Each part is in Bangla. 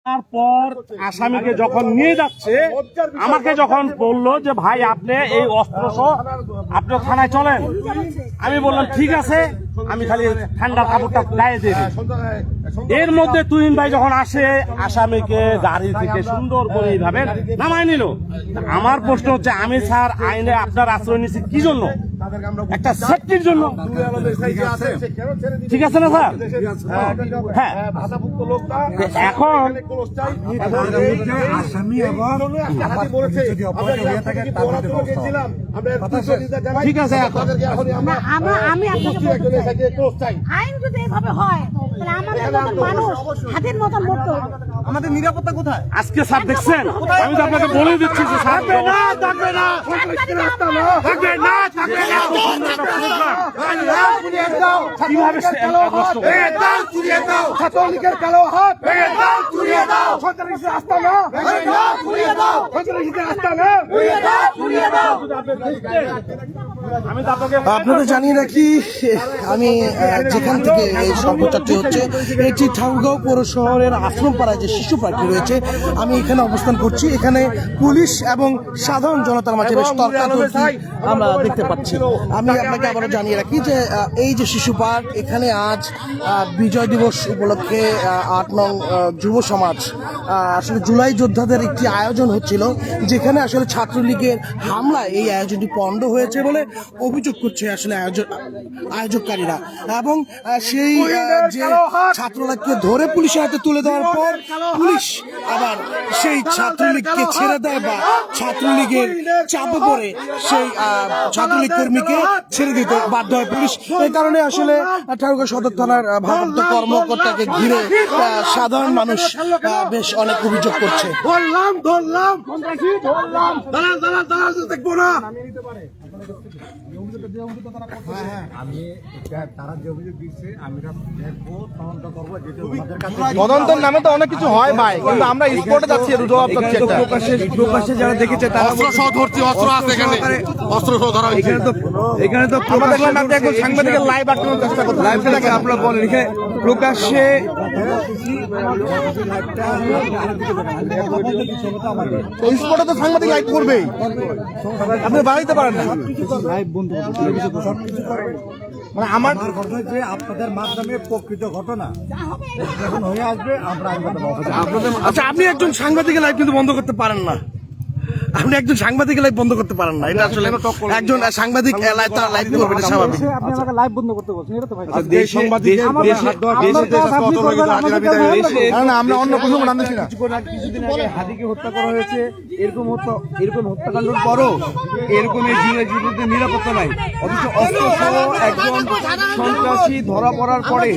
তারপর আসামিকে যখন নিয়ে যাচ্ছে আমাকে যখন বললো যে ভাই আপনি এই অস্ত্র সহ আপনি থানায় চলেন, আমি বললাম ঠিক আছে, আমি খালি ঠান্ডা কাপড়টা গায়ে দিয়ে দিই। এর মধ্যে তুহিন ভাই যখন আসে আসামিকে গাড়ি থেকে সুন্দর করে এইভাবে নামায় নিল। আমার প্রশ্ন হচ্ছে আমি স্যার আইনে আপনার আশ্রয় নিচ্ছি কি জন্য? একটা সেফটির জন্য, ঠিক আছে না স্যার? হ্যাঁ, এখন ঠিক আছে, আমি আইন যদি এইভাবে হয় তাহলে আমাদের মতন মানুষ হাতের মতন মরতে হবে। আমাদের নিরাপত্তা কোথায়? আজকে স্যার দেখছেন, আমি তো আপনাকে বলে দিচ্ছি যে স্যার কিভাবে ছাত্রলীগের কালো হাত সন্ত্রাসীদের আস্তানা সন্ত্রাসীদের আস্তানা। আপনাদের জানিয়ে রাখি, আমি যেখান থেকে এই সম্প্রচারটি হচ্ছে এটি ঠাকুরগাঁও পৌর শহরের আশ্রমপাড়ায় যে শিশু পার্কটি রয়েছে, আমি এখানে অবস্থান করছি। এখানে পুলিশ এবং সাধারণ জনতার মাঝে বেশ তর্কাতর্কি আমরা দেখতে পাচ্ছি। আমি আপনাকে আবারও জানিয়ে রাখি যে এই যে শিশু পার্ক, এখানে আজ বিজয় দিবস উপলক্ষে ৮ নং যুব সমাজ আসলে জুলাই যোদ্ধাদের একটি আয়োজন হচ্ছিল, যেখানে আসলে ছাত্রলীগের হামলায় এই আয়োজনটি পণ্ড হয়েছে বলে অভিযোগ করছে আসলে আয়োজককারীরা। এবং সেই যে ছাত্রলীগকে ধরে পুলিশের হাতে তুলে দেওয়ার পর পুলিশ আবার সেই ছাত্রলীগকে ছেড়ে দেয় বা ছাত্রলীগের চাপে পড়ে সেই ছাত্রলীগ কর্মীকে ছেড়ে দিতে বাধ্য হয় পুলিশ। এই কারণে আসলে ঠাকুরগাঁও সদর থানার ভারপ্রাপ্ত কর্মকর্তাকে ঘিরে সাধারণ মানুষ বেশ অনেক অভিযোগ করছে। দেখবো না তদন্তের নামে তো অনেক কিছু হয় ভাই, কিন্তু আমরা স্পটে যাচ্ছি, প্রকাশ্যে যারা দেখেছে তারা অস্ত্র সহ ধরছি, অস্ত্র আছে এখানে, অস্ত্র সহ ধরা হয়েছে। এখানে তো সাংবাদিকের লাইভ আটকানোর চেষ্টা করতে, লাইভটাকে আপনারা বলেন এখানে প্রকাশ্যে স্পটে তো সাংবাদিক লাইভ করবেই, আপনি বাড়াইতে পারেন না লাইভ বন্ধু। মানে আমার ঘটনা যে আপনাদের মাধ্যমে প্রকৃত ঘটনা যখন হয়ে আসবে আমরা আচ্ছা, আপনি একজন সাংবাদিকের লাইভ কিন্তু বন্ধ করতে পারেন না, আপনি একজন সাংবাদিক লাইভ বন্ধ করতে পারেন না, এটা আসলে একজন সাংবাদিক লাইভ করবে, এটা স্বাভাবিক। আপনি আমাকে লাইভ বন্ধ করতে বলছেন, এটা তো ভাই আমরা অন্য কিছু জানতেছি না। কিছুদিন আগে হাদিকে হত্যা করা হয়েছে, এরকম হত্যাকাণ্ডের পরও এরকম এই জিনিসের নিরাপত্তা নাই, অথচ অস্ত্র সহ একজন সন্ত্রাসী ধরা পড়ার পরে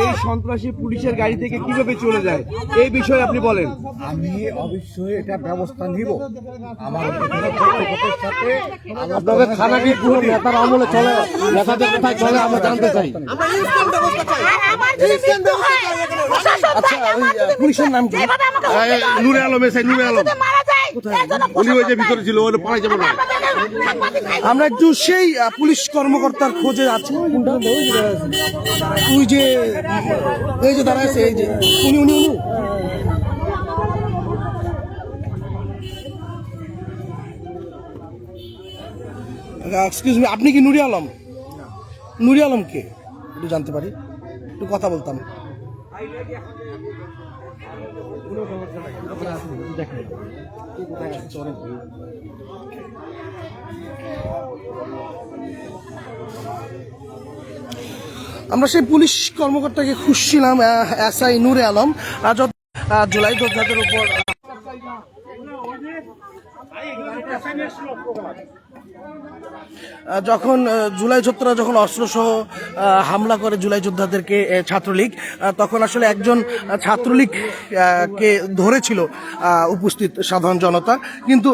এই সন্ত্রাসী পুলিশের গাড়ি থেকে কিভাবে চলে যায়, এই বিষয়ে আপনি বলেন। আমি অবশ্যই এটা ব্যবস্থা নিব। আমার সাথে আপনাদের থানা কি পুরো নেতার আমলে চলে, নেতাদের কোথায় চলে আমরা জানতে চাই। আচ্ছা, ওই পুলিশের নাম কি? নূরে আলম, এসআই নূরে আলম, উনি ওই যে ভিতরে ছিল, ওটা পালাই যাবো না। আমরা একটু সেই পুলিশ কর্মকর্তার খোঁজে আছি। ওই যে এই যে দাঁড়ায় আছে, এই যে উনি এক্সকিউজ মি, আপনি কি নুরি আলম? নুরি আলম কে একটু জানতে পারি, একটু কথা বলতাম। আমরা সেই পুলিশ কর্মকর্তাকে খুঁজছিলাম, এসআই নূরে আলম। জুলাই যোদ্ধাদের উপর যখন জুলাই যোদ্ধারা যখন অস্ত্রসহ হামলা করে জুলাই যোদ্ধাদেরকে ছাত্রলীগ, তখন আসলে একজন ছাত্রলীগ কে ধরেছিল উপস্থিত সাধারণ জনতা, কিন্তু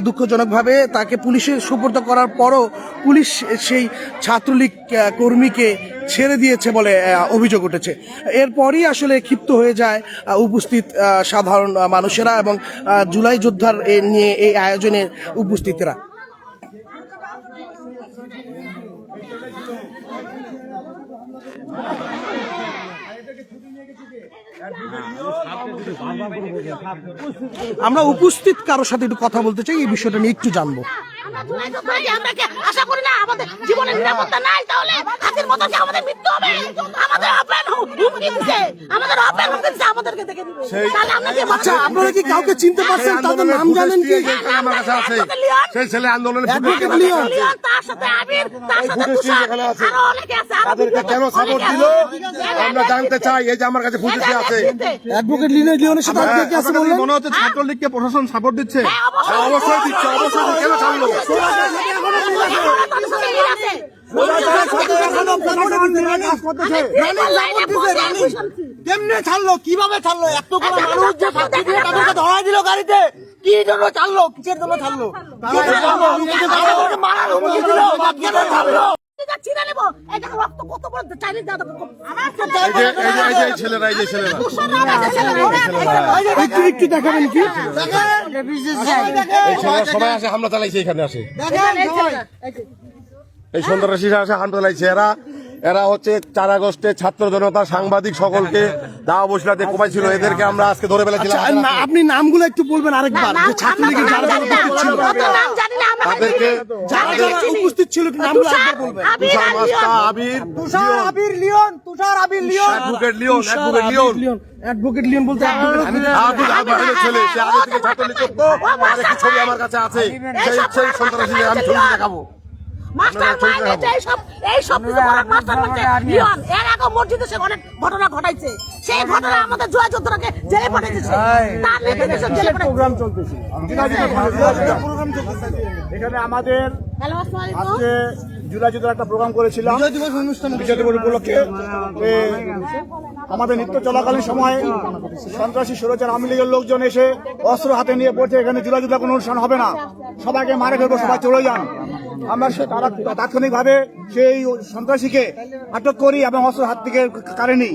দুঃখজনকভাবে তাকে পুলিশের সুপর্দ করার পরও পুলিশ সেই ছাত্রলীগ কর্মীকে ছেড়ে দিয়েছে বলে অভিযোগ উঠেছে। এরপরই আসলে ক্ষিপ্ত হয়ে যায় উপস্থিত সাধারণ মানুষেরা এবং জুলাই যোদ্ধার নিয়ে এই আয়োজনের উপস্থিতরা। আমরা উপস্থিত কারোর সাথে একটু কথা বলতে চাই, এই বিষয়টা নিয়ে একটু জানবো। আমরা জুলাই যোদ্ধারা আমরা কি আশা করি না আমাদের জীবনের নিরাপত্তা নাই? তাহলে হাতির মতো কি আমাদের মৃত্যু হবে? আমাদের ওপেন হুমকি দিচ্ছে, আমাদের ওপেন হুমকি দিচ্ছে, আমাদেরকে দেখে দিবে। তাহলে আমরা কি আচ্ছা, আপনারা কি কাউকে চিনতে পারছেন? তাদের নাম জানেন কি? আমার কাছে আছে, সেই ছেলে আন্দোলনে অ্যাডভোকেট লিওন। তার সাথে আবির, তার সাথে তুষার, আরো অনেকে আছে, আরো তাদেরকে কেন সাপোর্ট দিল আমরা জানতে চাই। এই যে আমার কাছে ফুটেজে আছে। অ্যাডভোকেট লিওনের সাথে আর কে কে আছে বললেন? মনে হচ্ছে ছাত্রলীগকে প্রশাসন সাপোর্ট দিচ্ছে। অবশ্যই দিচ্ছে, অবশ্যই দিচ্ছে। কেন ছাড়লো? কেমনে ছাড়লো? কিভাবে ছাড়লো? এত করে মানুষ যে সাক্ষী দিয়ে তাদেরকে ধরাই দিল গাড়িতে, কি জন্য ছাড়লো? কিসের জন্য ছাড়লো? মারার হুমকি দিল, বাচ্চাদের ছাড়লো। এই যে ছেলেরা, এই যে ছেলেরা একটু দেখাবেন কি? এই ছেলেরা সবাই আসে, হামলা চালাইছে, এখানে আসে, এই সন্ত্রাসীরা আসে হামলা চালাইছে। এরা হচ্ছে 4 আগস্টে ছাত্র জনতা, সাংবাদিক সকলকে দাওয়া বসিলাতে কোপাইছিল। এদেরকে আমরা আজকে ধরে ফেলেছিলাম। আপনি নামগুলো একটু বলবেন আরেকবার, যে ছাত্রলীগের যারা যারা উপস্থিত ছিল, তাদেরকে যারা যারা উপস্থিত ছিল একটু নামগুলো একবার বলবেন। তুষার মাস্টা, Abir, Abir Leon, Tushar Abir Leon, advocate Leon, advocate Leon বলতে আবির ছেলে, সে আগে থেকে ছাত্রলীগ করতো। আর একটি ছবি আমার কাছে আছে, সেই সন্ত্রাসীদের আমি ছবি দেখাবো। মাস্টার মাইন্ড এই সব কিছু করার মাস্টার মাইন্ড লিওন। এর আগে মসজিদে সে অনেক ঘটনা ঘটাইছে, সেই ঘটনা আমাদের জুলাই যোদ্ধাকে জেলে পাঠিয়েছে। তার নির্দেশে জেলে প্রোগ্রাম চলতেছে এখানে আমাদের হ্যালো, আসসালামু আলাইকুম। আজকে জুলাই যোদ্ধার একটা প্রোগ্রাম করেছিলাম বিজয় দিবস উপলক্ষে। আমাদের নৃত্য চলাকালীন সময় সন্ত্রাসী স্বৈরাচার আওয়ামী লীগের লোকজন এসে অস্ত্র হাতে নিয়ে বলছে এখানে জুলাই যোদ্ধা কোনো অনুষ্ঠান হবে না, সবাইকে মারে ফেলবো, সবাই চলে যান। আমরা তাৎক্ষণিকভাবে সেই সন্ত্রাসীকে আটক করি এবং অস্ত্র হাত থেকে কারেনি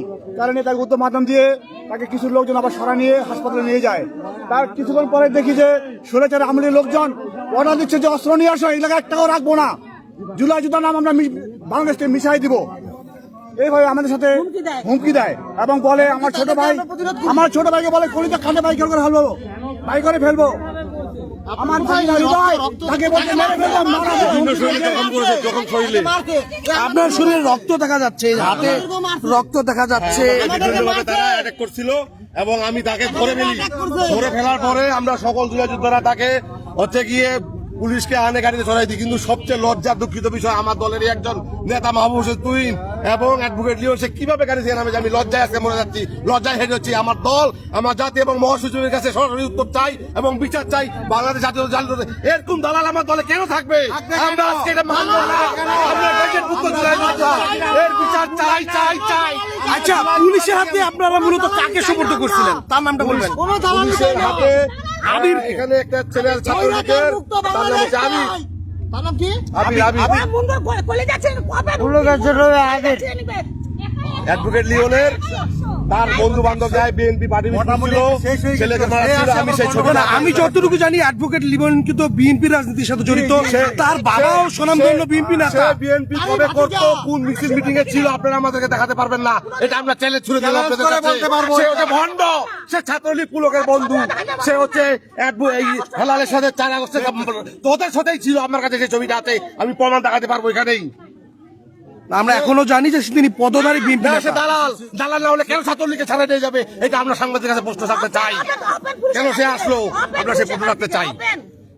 তাকে উত্তম মাধ্যম দিয়ে তাকে কিছু লোকজন আবার সরা নিয়ে হাসপাতালে নিয়ে যায়। তার কিছুক্ষণ পরে দেখি যে স্বৈরাচার আওয়ামী লীগের লোকজন অর্ডার দিচ্ছে যে অস্ত্র নিয়ে আসো, এই এলাকায় একটাও রাখবো না, জুলাই যোদ্ধার নাম আমরা বাংলাদেশ থেকে মিশাই দিব। এইভাবে আমাদের সাথে হুমকি দেয় এবং বলে আমার ছোট ভাইকে বলে কলিজা খান্ডে বাইক করে ফেলবো, বাইক করে ফেলবো। আমার ভাই তাকে বলতে মেরে ফেলবো। আপনার শরীরে রক্ত দেখা যাচ্ছে, হাতে রক্ত দেখা যাচ্ছে। তারা অ্যাটাক করছিল এবং আমি তাকে ধরে ফেলার পরে আমরা সকল জুলাই যোদ্ধারা তাকে হচ্ছে গিয়ে পুলিশকে আনে গাড়িতে চড়াই দিই। কিন্তু সবচেয়ে লজ্জা দুঃখিত বিষয় আমার দলেরই একজন নেতা মাহবুব হোসেন তুহিন এবং অ্যাডভোকেট লিওন, সে কিভাবে গাড়ি থেকে নামে, আমি লজ্জায় আজকে মরে যাচ্ছি, লজ্জায় হেরে যাচ্ছি। আমার দল, আমার জাতি এবং মহাসচিবের কাছে সরাসরি উত্তর চাই এবং বিচার চাই। বাংলাদেশ জাতীয় জাতীয় এরকম দালাল আমার দলে কেন থাকবে? আমরা আজকে এটা মানব না। আমরা এর বিচার চাই চাই চাই। আচ্ছা, পুলিশের হাতে আপনারা মূলত কাকে সুপর্দ করছিলেন, তার নামটা বলবেন? পুলিশের হাতে আবির, এখানে একটা ছেলে ছাত্রলীগের, তার নাম হচ্ছে আবির। অ্যাডভোকেট লিওনের তার বন্ধু বান্ধব যায় বিএনপি পার্টি ছেলেকে মারছিল। আমি সেই ছবি আমি যতটুকু জানি অ্যাডভোকেট লিওন কিন্তু বিএনপি রাজনীতির সাথে জড়িত, তার বাবাও সুনামধন্য বিএনপি নেতা। বিএনপি কবে করতো, কোন মিছিল মিটিং এ ছিল আপনারা আমাদেরকে দেখাতে পারবেন না। এটা আমরা চ্যালেঞ্জ ছুড়ে দিলাম আপনাদের কাছে। সে হচ্ছে ভণ্ড, সে ছাত্রলীগ পুলকের বন্ধু, সে হচ্ছে হেলালের সাথে 4 আগস্টে তোদের সাথেই ছিল। আমার কাছে সেই ছবিটা আছে, আমি প্রমাণ দেখাতে পারবো এখানেই। আমরা এখনো জানি যে তিনি পদধারী বিএনপি সে দালাল না হলে কেন ছাত্রলীগকে ছাড়া দিয়ে যাবে? এটা আমরা সাংবাদিকের কাছে প্রশ্ন রাখতে চাই। কেন সে আসলো, আমরা সে প্রশ্ন রাখতে চাই।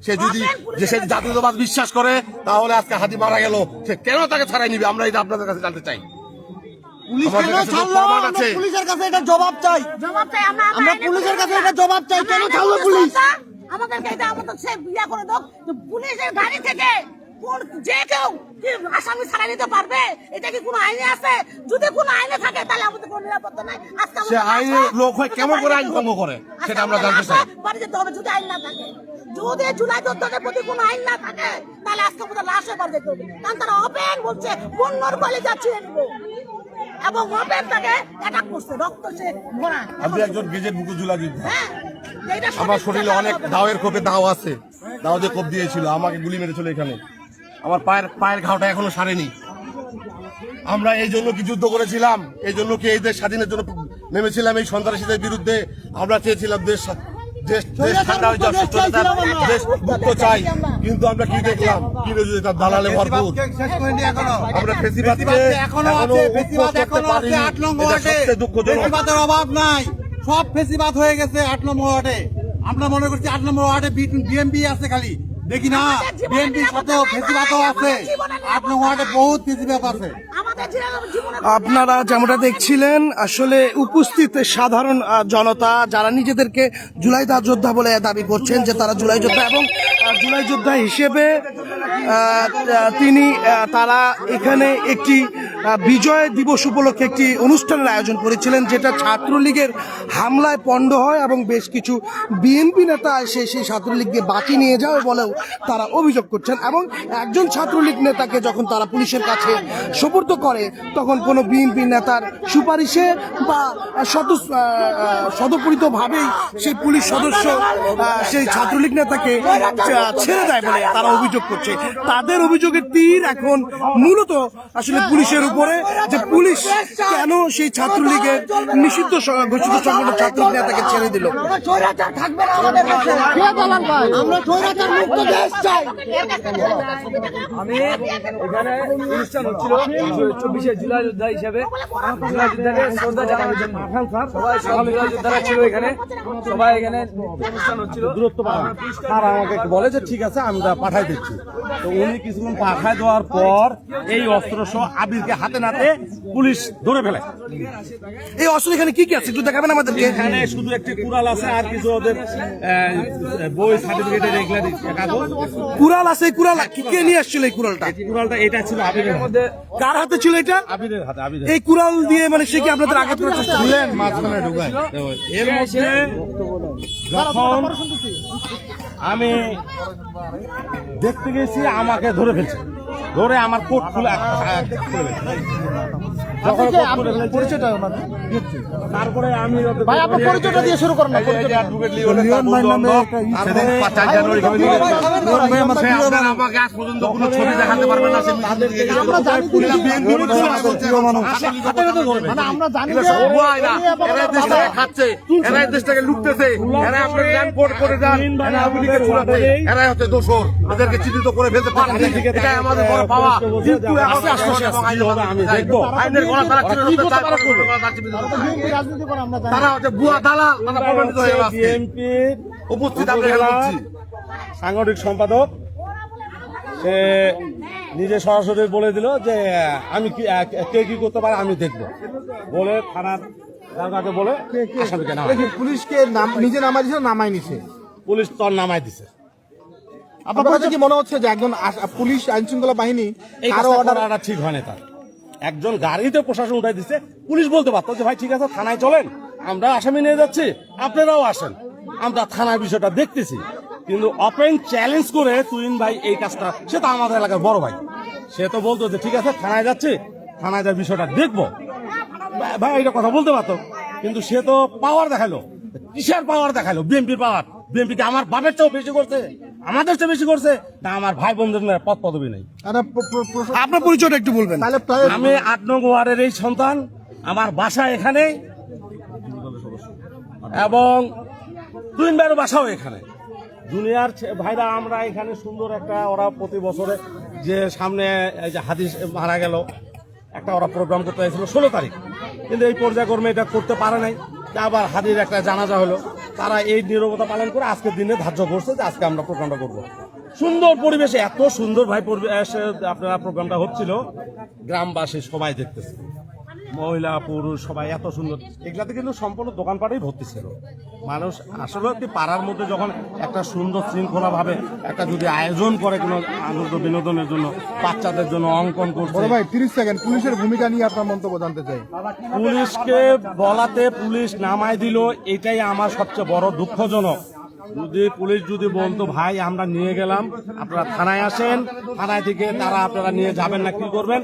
সে যদি সে জাতীয়তাবাদ বিশ্বাস করে তাহলে আজকে হাতি মারা গেল, সে কেন তাকে ছাড়াই নিবে? আমরা এটা আপনাদের কাছে জানতে চাই। পুলিশের কাছে এটা জবাব চাই, আমরা পুলিশের কাছে এটা জবাব চাই। কেন ছাড়লো পুলিশ? আমাদেরকে এটা আমাদের সে বিয়া করে দাও, পুলিশের গাড়ি থেকে যে কেউ আসামি ছাড়া নিতে পারবে? এটা কি কোনো আইনে আছে? যদি কোনো আইনে থাকে তাহলে আমাদের কোনো নিরাপত্তা নাই। সে আইনের লোক হয় কেমন করে আইন ভঙ্গ করে সেটা আমরা জানতে চাই। বাড়ি যেতে হবে যদি আইন না থাকে, যদি জুলাই যোদ্ধাদের প্রতি কোনো আইন না থাকে তাহলে আজকে আমাদের লাশ হয়ে বাড়ি যেতে হবে। কারণ তারা ওপেন বলছে বন্যর বলে যাচ্ছে এবং ওপেন তাকে অ্যাটাক করছে, রক্ত সে ভরা। আমি একজন গেজেট বুকু জুলাই যোদ্ধা, আমার শরীরে অনেক দাওয়ের কোপে দাও আছে, দাও দিয়ে কোপ দিয়েছিল, আমাকে গুলি মেরেছিল এখানে। আমার পায়ের ঘাওটা এখনো সারেনি। আমরা এই জন্য কি যুদ্ধ করেছিলাম? এই জন্য কি এই দেশ স্বাধীনের জন্য নেমেছিলাম এই সন্ত্রাসীদের বিরুদ্ধে। আমরা চেয়েছিলাম দেশ দেশ দেশ ঠান্ডা হয়ে যাক, সুস্থ থাক, দেশ মুক্ত চাই। কিন্তু আমরা কি দেখলাম? কি রয়েছে তার দালালে ভরপুর। আমরা ফেসিবাদকে এখনো করতে পারিনি। এটা সবচেয়ে দুঃখজনক। ফেসিবাদের অভাব নাই, সব ফেসিবাদ হয়ে গেছে 8 নম্বর ওয়ার্ডে। আমরা মনে করছি 8 নম্বর ওয়ার্ডে বিএমপি আছে, খালি দেখি না বিএমপি কত ফেসিবাদও আছে। 8 নম্বর ওয়ার্ডে বহুত ফেসিবাদ আছে। আপনারা যেমনটা দেখছিলেন, আসলে উপস্থিত সাধারণ জনতা যারা নিজেদেরকে জুলাই যোদ্ধা বলে দাবি করছেন যে তারা জুলাই যোদ্ধা, এবং জুলাই যোদ্ধা হিসেবে তারা এখানে একটি বিজয় দিবস উপলক্ষে একটি অনুষ্ঠানের আয়োজন করেছিলেন, যেটা ছাত্রলীগের হামলায় পণ্ড হয় এবং বেশ কিছু বিএনপি নেতা এসে সেই ছাত্রলীগকে বাঁচিয়ে নিয়ে যাবে বলেও তারা অভিযোগ করছেন। এবং একজন ছাত্রলীগ নেতাকে যখন তারা পুলিশের কাছে সোপর্দ করে, তখন কোনো বিএনপি নেতার সুপারিশে বা স্বতঃপরিতভাবেই সেই পুলিশ সদস্য সেই ছাত্রলীগ নেতাকে ছেড়ে দেয় বলে তারা অভিযোগ করছে। তাদের অভিযোগের তীর এখন মূলত আসলে পুলিশের উপরে, যে পুলিশ কেন সেই ছাত্রলীগের নিষিদ্ধ ঘোষিত সংগঠন ছাত্রলীগ নেতাকে ছেড়ে দিল। আমি এখানে অনুষ্ঠান হচ্ছিল 24শে জুলাই যোদ্ধা হিসেবে, জুলাই যোদ্ধাকে শ্রদ্ধা জানানোর জন্য সবাই জুলাই যোদ্ধারা ছিল এখানে, সবাই এখানে অনুষ্ঠান হচ্ছিল। দূরত্ব বাড়ানো। আর আমাকে বলে যে ঠিক আছে আমি পাঠাই দিচ্ছি। তো উনি কিছুক্ষণ পাঠায় দেওয়ার পর এই অস্ত্র সহ আবিরকে হাতে নাতে পুলিশ ধরে ফেলে। এই অস্ত্র এখানে কি কি আছে একটু দেখাবেন আমাদেরকে? এখানে শুধু একটি কুড়াল আছে আর কিছু ওদের বই সার্টিফিকেটের এগুলা কাগজ। কুড়াল আছে, এই কুড়াল কে নিয়ে আসছিল? এই কুড়ালটা এটা ছিল আবিরের মধ্যে। কার হাতে ছিল এটা? আবিরের হাতে। আবিরের এই কুড়াল দিয়ে মানে সে কি আপনাদের আঘাত করার চেষ্টা করলেন? মাঝখানে ঢুকায়। এর মধ্যে যখন আমি দেখতে গেছি আমাকে ধরে ফেলছে, ধরে আমার কোট খুলে তারপরে আমি পরিচয়টা দিয়ে শুরু করেন। আমাকে আজ পর্যন্ত কোনো ছবি দেখাতে পারবে না। আমরা জানি খাচ্ছে, এরা দেশটাকে লুটতেছে, এরা আপনার করে যান, এরা হচ্ছে দোষর, এদেরকে চিহ্নিত করে ফেলতে পারছে। এটাই আমাদের বড় পাওয়া। কিন্তু আমি দেখবো আইনের গলা তারা তারা হচ্ছে বুয়া দালাল, তারা প্রমাণিত হয়ে গেছে। বিএনপির উপস্থিত সাংগঠনিক সম্পাদক সে নিজে সরাসরি বলে দিল যে আমি কে কি করতে পারে আমি দেখবো বলে থানার দারোগাকে বলে আসামিকে পুলিশকে নিজে নামাই দিছে, নামাই নিছে পুলিশ তোর নামাই দিছে। আপনার কাছে কি মনে হচ্ছে যে একজন পুলিশ আইন শৃঙ্খলা বাহিনী এই কারো অর্ডার ঠিক হয় না? তার একজন গাড়িতে প্রশাসন উঠাই দিচ্ছে, পুলিশ বলতে পারতো যে ভাই ঠিক আছে থানায় চলেন, আমরা আসামি নিয়ে যাচ্ছি, আপনারাও আসেন, আমরা থানার বিষয়টা দেখতেছি। কিন্তু ওপেন চ্যালেঞ্জ করে তুইন ভাই এই কাজটা, সে তো আমাদের এলাকার বড় ভাই, সে তো বলতো যে ঠিক আছে থানায় যাচ্ছে, থানায় যাওয়ার বিষয়টা দেখবো, ভাই এটা কথা বলতে পারতো। কিন্তু সে তো পাওয়ার দেখালো। কিসের পাওয়ার দেখালো? বিএনপির পাওয়ার। বিএনপিকে আমার বাপের চেয়েও বেশি করছে, আমাদের চেয়ে বেশি করছে না? আমার ভাই বোনদের পদ পদবি নেই। আপনার পরিচয়টা একটু বলবেন। আমি 8 নং ওয়ার্ডের এই সন্তান, আমার বাসা এখানে এবং তুইন ভাইয়ের বাসাও এখানে। দুনিয়ার ভাইরা আমরা এখানে সুন্দর একটা, ওরা প্রতি বছরে যে সামনে এই যে হাদিস মারা গেল একটা ওরা প্রোগ্রাম করতে চাইছিল 16 তারিখ, কিন্তু এই পর্যায়ক্রমে এটা করতে পারে নাই। আবার হাদির একটা জানাজা হলো, তারা এই নীরবতা পালন করে আজকের দিনে ধার্য করছে যে আজকে আমরা প্রোগ্রামটা করবো। সুন্দর পরিবেশে, এত সুন্দর ভাই পরিবেশে আপনারা প্রোগ্রামটা হচ্ছিল, গ্রামবাসী সবাই দেখতেছে, মহিলা পুরুষ সবাই এত সুন্দর। এগুলাতে কিন্তু সম্পূর্ণ দোকানপাটেই ভর্তি ছিল মানুষ। আসলে একটি পাড়ার মধ্যে যখন একটা সুন্দর শৃঙ্খলা ভাবে একটা যদি আয়োজন করে কোনো আনন্দ বিনোদনের জন্য, বাচ্চাদের জন্য অঙ্কন করছে। ভাই 30 সেকেন্ড পুলিশের ভূমিকা নিয়ে আপনার মন্তব্য জানতে চাই। পুলিশকে বলাতে পুলিশ নামাই দিল, এটাই আমার সবচেয়ে বড় দুঃখজনক। যদি পুলিশ যদি বলতো ভাই আমরা নিয়ে গেলাম, আপনারা থানায় আসেন, থানায় থেকে তারা আপনারা নিয়ে যাবেন না কি করবেন,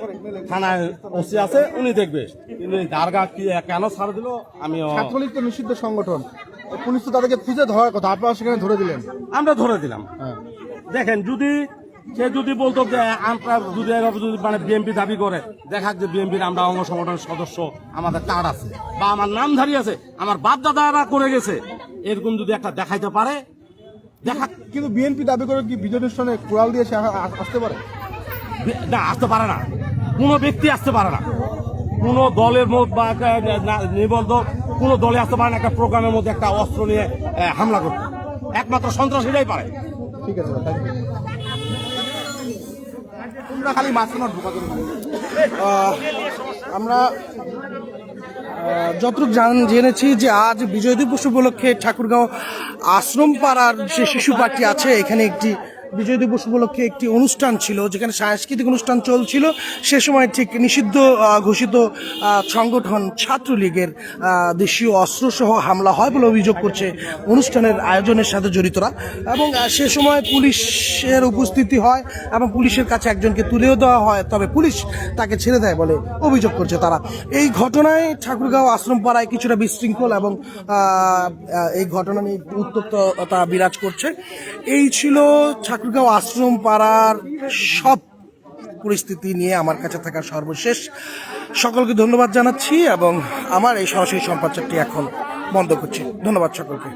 থানায় ওসি আছে উনি দেখবে। কিন্তু এই দারগা কি কেন ছাড় দিল? আমি ছাত্রলীগ তো নিষিদ্ধ সংগঠন, পুলিশ তো তাদেরকে খুঁজে ধরার কথা, আপনারা সেখানে ধরে দিলেন। আমরা ধরে দিলাম। দেখেন যদি সে যদি বলতো যে আমরা যদি এভাবে যদি মানে বিএনপি দাবি করে দেখাক যে বিএনপির আমরা অঙ্গ সংগঠনের সদস্য, আমাদের কার্ড আছে বা আমার নামধারী আছে, আমার বাপ দাদারা করে গেছে, এরকম যদি একটা দেখাইতে পারে দেখা। কিন্তু বিএনপি দাবি করে কি বিজয় অনুষ্ঠানে কোরাল দিয়ে সে আসতে পারে? না, আসতে পারে না, কোনো ব্যক্তি আসতে পারে না, কোনো দলের মত বা একটা নিবন্ধ কোনো দলে আসতে পারে না একটা প্রোগ্রামের মধ্যে একটা অস্ত্র নিয়ে হামলা করতে। একমাত্র সন্ত্রাসীরাই পারে। ঠিক আছে, থ্যাংক ইউ। তোমরা খালি মাঝখানে ঢোকা করে আমরা যতটুকু জেনেছি যে আজ বিজয় দিবস উপলক্ষে ঠাকুরগাঁও আশ্রম পাড়ার যে শিশু পার্টি আছে, এখানে একটি বিজয় দিবস উপলক্ষে একটি অনুষ্ঠান ছিল, যেখানে সাংস্কৃতিক অনুষ্ঠান চলছিল। সে সময় ঠিক নিষিদ্ধ ঘোষিত সংগঠন ছাত্রলীগের দেশীয় অস্ত্রসহ হামলা হয় বলে অভিযোগ করছে অনুষ্ঠানের আয়োজনের সাথে জড়িতরা। এবং সে সময় পুলিশের উপস্থিতি হয় এবং পুলিশের কাছে একজনকে তুলেও দেওয়া হয়, তবে পুলিশ তাকে ছেড়ে দেয় বলে অভিযোগ করছে তারা। এই ঘটনায় ঠাকুরগাঁও আশ্রম পাড়ায় কিছুটা বিশৃঙ্খল এবং এই ঘটনা নিয়ে উত্তপ্ততা বিরাজ করছে। এই ছিল ঠাকুরগাঁও আশ্রম পাড়ার সব পরিস্থিতি নিয়ে আমার কাছে থাকা সর্বশেষ। সকলকে ধন্যবাদ জানাচ্ছি এবং আমার এই সরাসরি সম্প্রচারটি এখন বন্ধ করছি। ধন্যবাদ সকলকে।